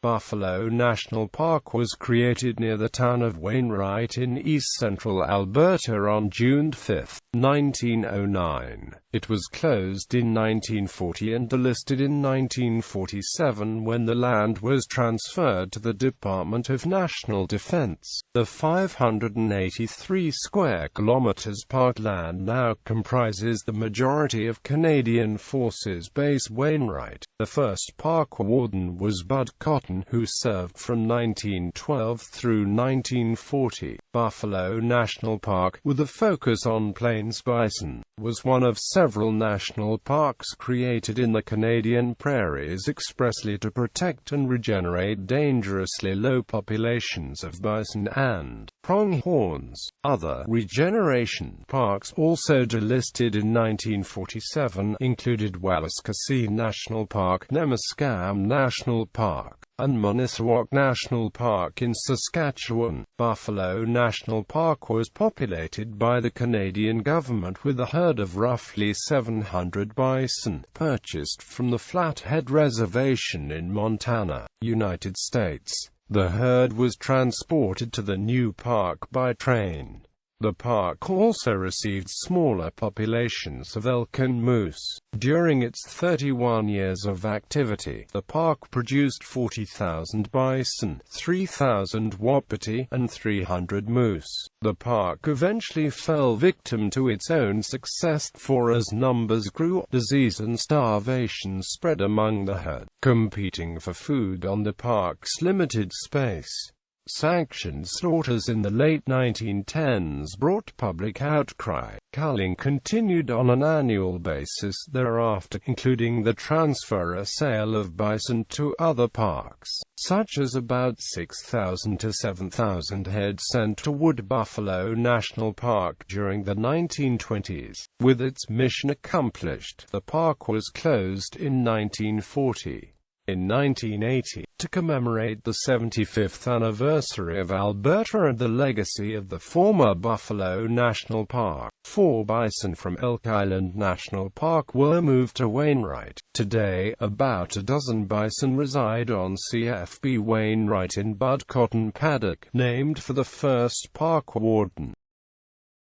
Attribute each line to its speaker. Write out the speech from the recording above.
Speaker 1: Buffalo National Park was created near the town of Wainwright in east-central Alberta on June 5, 1909. It was closed in 1940 and delisted in 1947 when the land was transferred to the Department of National Defence. The 583 square kilometers parkland now comprises the majority of Canadian Forces Base Wainwright. The first Park Warden was Bud Cotton, who served from 1912 through 1940. Buffalo National Park, with a focus on plains bison, was one of several national parks created in the Canadian prairies expressly to protect and regenerate dangerously low populations of bison and pronghorns. Other regeneration parks also delisted in 1947 included Walaskasee National Park, Nemaskam National Park, and Monissawak National Park in Saskatchewan. Buffalo National Park was populated by the Canadian government with a herd of roughly 700 bison, purchased from the Flathead Reservation in Montana, United States. The herd was transported to the new park by train. The park also received smaller populations of elk and moose. During its 31 years of activity, the park produced 40,000 bison, 3,000 wapiti, and 300 moose. The park eventually fell victim to its own success, for as numbers grew, disease and starvation spread among the herd, competing for food on the park's limited space. Sanctioned slaughters in the late 1910s brought public outcry. Culling continued on an annual basis thereafter, including the transfer or sale of bison to other parks, such as about 6,000 to 7,000 head sent to Wood Buffalo National Park during the 1920s. With its mission accomplished, the park was closed in 1940. In 1980, to commemorate the 75th anniversary of Alberta and the legacy of the former Buffalo National Park, 4 bison from Elk Island National Park were moved to Wainwright. Today, about a dozen bison reside on CFB Wainwright in Bud Cotton Paddock, named for the first Park Warden.